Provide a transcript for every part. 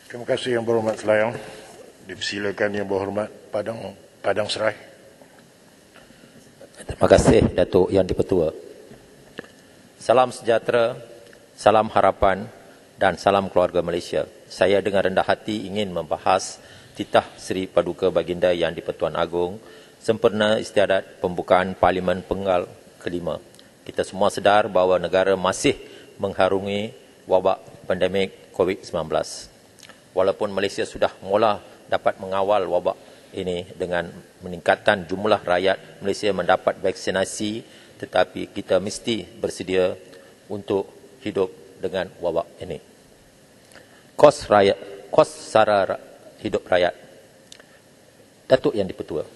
Terima kasih Yang Berhormat Selayang. Dipersilakan Yang Berhormat Padang Serai. Terima kasih Datuk Yang di-Pertua. Salam sejahtera, salam harapan dan salam keluarga Malaysia. Saya dengan rendah hati ingin membahas titah Seri Paduka Baginda Yang di-Pertuan Agong sempena istiadat pembukaan Parlimen Penggal kelima. Kita semua sedar bahawa negara masih mengharungi wabak pandemik COVID-19. Walaupun Malaysia sudah mula dapat mengawal wabak ini dengan meningkatkan jumlah rakyat Malaysia mendapat vaksinasi, tetapi kita mesti bersedia untuk hidup dengan wabak ini. Kos sara hidup rakyat. Datuk Yang di-Pertua.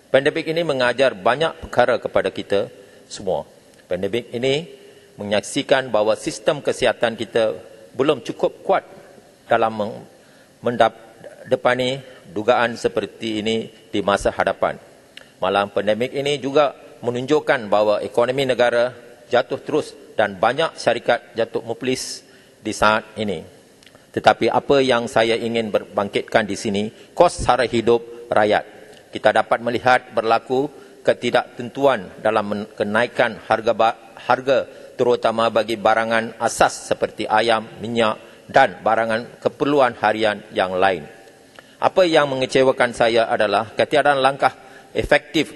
Pandemik ini mengajar banyak perkara kepada kita semua. Pandemik ini menyaksikan bahawa sistem kesihatan kita belum cukup kuat dalam mendepani dugaan seperti ini di masa hadapan. Malah pandemik ini juga menunjukkan bahawa ekonomi negara jatuh terus dan banyak syarikat jatuh muflis di saat ini. Tetapi apa yang saya ingin berbangkitkan di sini, kos sara hidup rakyat. Kita dapat melihat berlaku ketidaktentuan dalam kenaikan harga terutama bagi barangan asas seperti ayam, minyak dan barangan keperluan harian yang lain. Apa yang mengecewakan saya adalah ketiadaan langkah efektif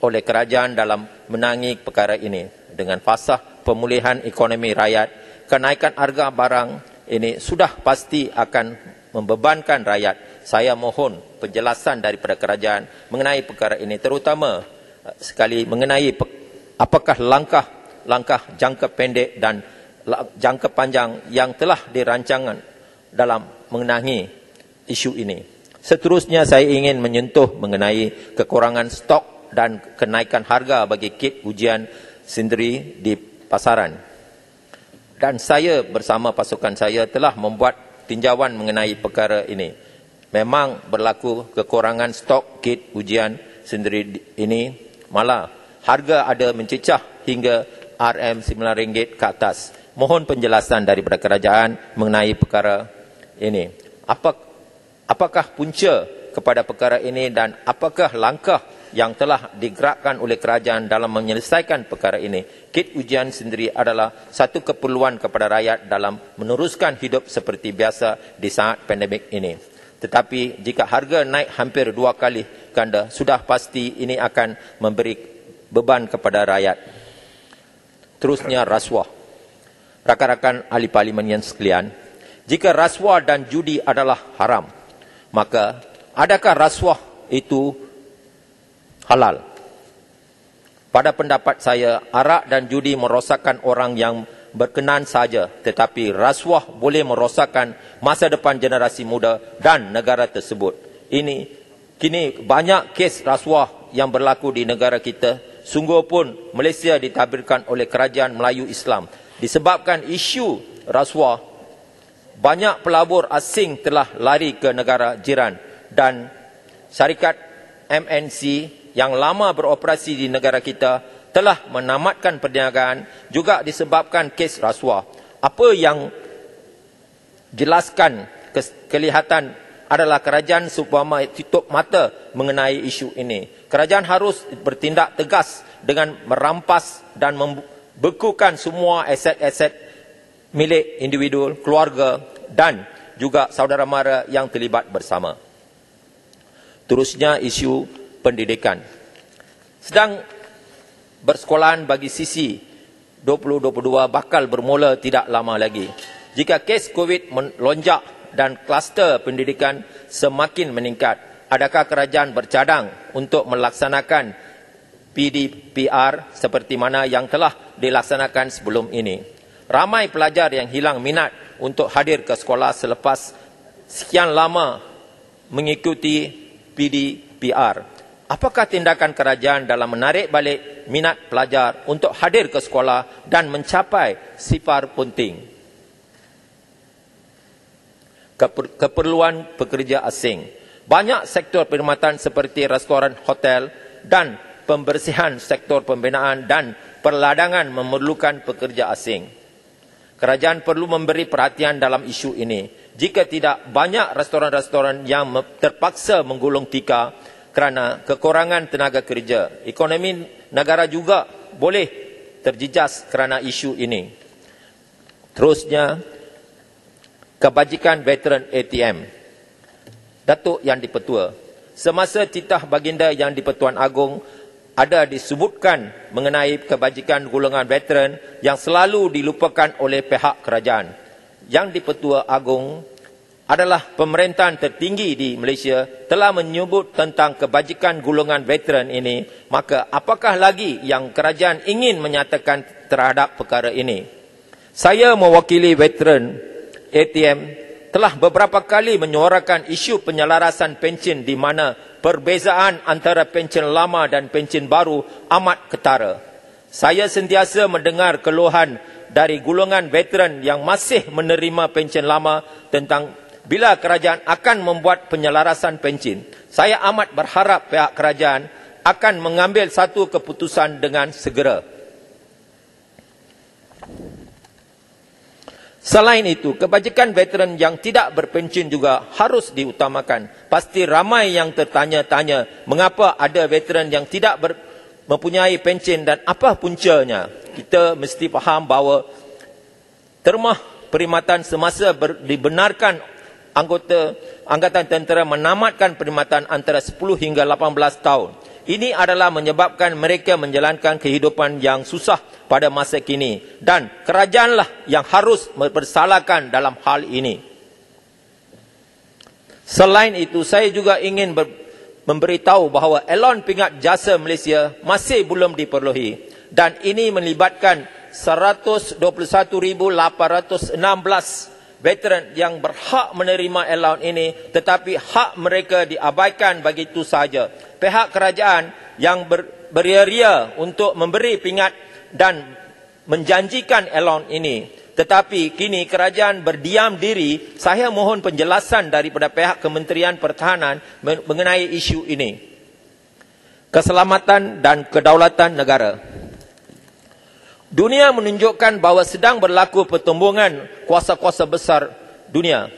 oleh kerajaan dalam menangani perkara ini. Dengan fasa pemulihan ekonomi rakyat, kenaikan harga barang ini sudah pasti akan membebankan rakyat. Saya mohon penjelasan daripada kerajaan mengenai perkara ini, terutama sekali mengenai apakah langkah jangka pendek dan jangka panjang yang telah dirancangkan dalam mengenai isu ini. Seterusnya saya ingin menyentuh mengenai kekurangan stok dan kenaikan harga bagi kit ujian sendiri di pasaran. Dan saya bersama pasukan saya telah membuat tinjauan mengenai perkara ini. Memang berlaku kekurangan stok kit ujian sendiri ini, malah harga ada mencecah hingga RM9 ke atas. Mohon penjelasan daripada kerajaan mengenai perkara ini. Apakah punca kepada perkara ini dan apakah langkah yang telah digerakkan oleh kerajaan dalam menyelesaikan perkara ini? Kit ujian sendiri adalah satu keperluan kepada rakyat dalam meneruskan hidup seperti biasa di saat pandemik ini. Tetapi jika harga naik hampir 2 kali ganda, sudah pasti ini akan memberi beban kepada rakyat. Terusnya rasuah. Rakan-rakan ahli parlimen yang sekalian, jika rasuah dan judi adalah haram, maka adakah rasuah itu halal? Pada pendapat saya, arak dan judi merosakkan orang yang berkenan saja, tetapi rasuah boleh merosakkan masa depan generasi muda dan negara tersebut. Kini banyak kes rasuah yang berlaku di negara kita. Sungguh pun Malaysia ditabirkan oleh kerajaan Melayu Islam. Disebabkan isu rasuah, banyak pelabur asing telah lari ke negara jiran dan syarikat MNC yang lama beroperasi di negara kita telah menamatkan perniagaan juga disebabkan kes rasuah. Apa yang jelaskan kelihatan adalah kerajaan supaya tutup mata mengenai isu ini. Kerajaan harus bertindak tegas dengan merampas dan membekukan semua aset-aset milik individu, keluarga dan juga saudara mara yang terlibat bersama. Terusnya isu pendidikan. Sedang bersekolahan bagi sisi 2022 bakal bermula tidak lama lagi. Jika kes COVID melonjak dan kluster pendidikan semakin meningkat, adakah kerajaan bercadang untuk melaksanakan PDPR seperti mana yang telah dilaksanakan sebelum ini? Ramai pelajar yang hilang minat untuk hadir ke sekolah selepas sekian lama mengikuti PDPR. Apakah tindakan kerajaan dalam menarik balik minat pelajar untuk hadir ke sekolah dan mencapai sifar penting? Keperluan pekerja asing. Banyak sektor perkhidmatan seperti restoran, hotel dan pembersihan sektor pembinaan dan perladangan memerlukan pekerja asing. Kerajaan perlu memberi perhatian dalam isu ini. Jika tidak, banyak restoran-restoran yang terpaksa menggulung tikar kerana kekurangan tenaga kerja. Ekonomi negara juga boleh terjejas kerana isu ini. Terusnya, kebajikan veteran ATM. Datuk Yang di-Pertua, semasa titah baginda Yang di-Pertuan Agong ada disebutkan mengenai kebajikan golongan veteran yang selalu dilupakan oleh pihak kerajaan. Yang di-Pertua Agong adalah pemerintahan tertinggi di Malaysia telah menyebut tentang kebajikan golongan veteran ini, maka apakah lagi yang kerajaan ingin menyatakan terhadap perkara ini? Saya mewakili veteran ATM telah beberapa kali menyuarakan isu penyelarasan pencen di mana perbezaan antara pencen lama dan pencen baru amat ketara. Saya sentiasa mendengar keluhan dari golongan veteran yang masih menerima pencen lama tentang bila kerajaan akan membuat penyelarasan pencen. Saya amat berharap pihak kerajaan akan mengambil satu keputusan dengan segera. Selain itu, kebajikan veteran yang tidak berpencen juga harus diutamakan. Pasti ramai yang tertanya-tanya mengapa ada veteran yang tidak mempunyai pencen dan apa puncanya. Kita mesti faham bahawa termah perkhidmatan semasa dibenarkan Angkatan Tentera menamatkan perkhidmatan antara 10 hingga 18 tahun. Ini adalah menyebabkan mereka menjalankan kehidupan yang susah pada masa kini dan kerajaanlah yang harus mempersalahkan dalam hal ini. Selain itu, saya juga ingin memberitahu bahawa elon pingat jasa Malaysia masih belum diperluhi dan ini melibatkan 121,816 veteran yang berhak menerima allowance ini, tetapi hak mereka diabaikan begitu sahaja. Pihak kerajaan yang beria-ria untuk memberi pingat dan menjanjikan allowance ini, tetapi kini kerajaan berdiam diri. Saya mohon penjelasan daripada pihak Kementerian Pertahanan mengenai isu ini. Keselamatan dan kedaulatan negara. Dunia menunjukkan bahawa sedang berlaku pertumbungan kuasa-kuasa besar dunia.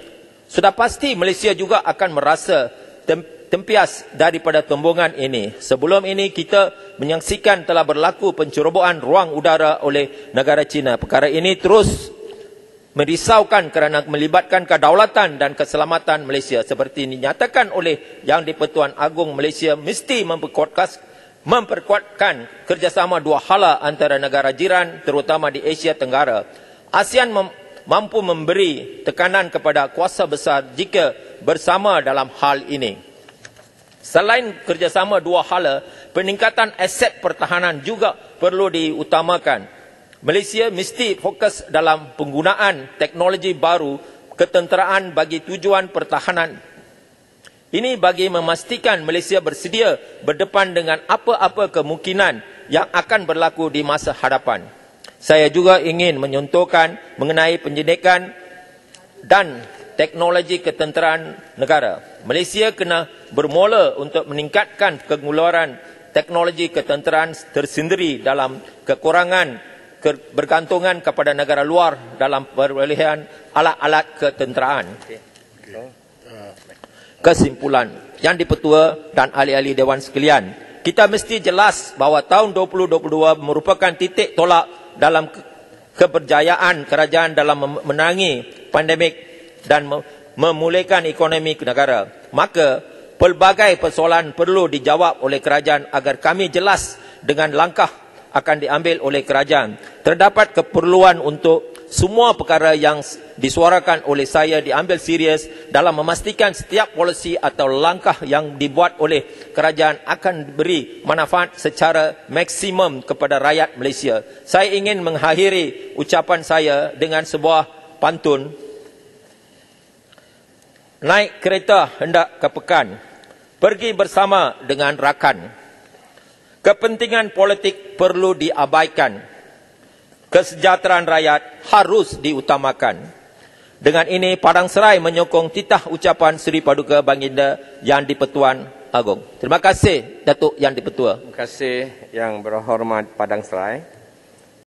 Sudah pasti Malaysia juga akan merasa tempias daripada tumbungan ini. Sebelum ini kita menyaksikan telah berlaku pencerobohan ruang udara oleh negara China. Perkara ini terus merisaukan kerana melibatkan kedaulatan dan keselamatan Malaysia. Seperti dinyatakan oleh Yang di-Pertuan Agong, Malaysia mesti memperkuatkan kerjasama dua hala antara negara jiran terutama di Asia Tenggara. ASEAN mampu memberi tekanan kepada kuasa besar jika bersama dalam hal ini. Selain kerjasama dua hala, peningkatan aset pertahanan juga perlu diutamakan. Malaysia mesti fokus dalam penggunaan teknologi baru ketenteraan bagi tujuan pertahanan. Ini bagi memastikan Malaysia bersedia berdepan dengan apa-apa kemungkinan yang akan berlaku di masa hadapan. Saya juga ingin menyontohkan mengenai pendidikan dan teknologi ketenteraan negara. Malaysia kena bermula untuk meningkatkan pengeluaran teknologi ketenteraan tersendiri dalam kekurangan bergantungan kepada negara luar dalam perolehan alat-alat ketenteraan. Kesimpulan, Yang di-Pertua dan ahli-ahli Dewan sekalian, kita mesti jelas bahawa tahun 2022 merupakan titik tolak dalam keberjayaan kerajaan dalam menangi pandemik dan memulihkan ekonomi negara. Maka, pelbagai persoalan perlu dijawab oleh kerajaan agar kami jelas dengan langkah akan diambil oleh kerajaan. Terdapat keperluan untuk semua perkara yang disuarakan oleh saya diambil serius dalam memastikan setiap polisi atau langkah yang dibuat oleh kerajaan akan beri manfaat secara maksimum kepada rakyat Malaysia. Saya ingin mengakhiri ucapan saya dengan sebuah pantun. Naik kereta hendak ke Pekan, pergi bersama dengan rakan. Kepentingan politik perlu diabaikan. Kesejahteraan rakyat harus diutamakan. Dengan ini, Padang Serai menyokong titah ucapan Seri Paduka Baginda Yang di-Pertuan Agong. Terima kasih, Datuk Yang di-Pertua. Terima kasih Yang Berhormat Padang Serai.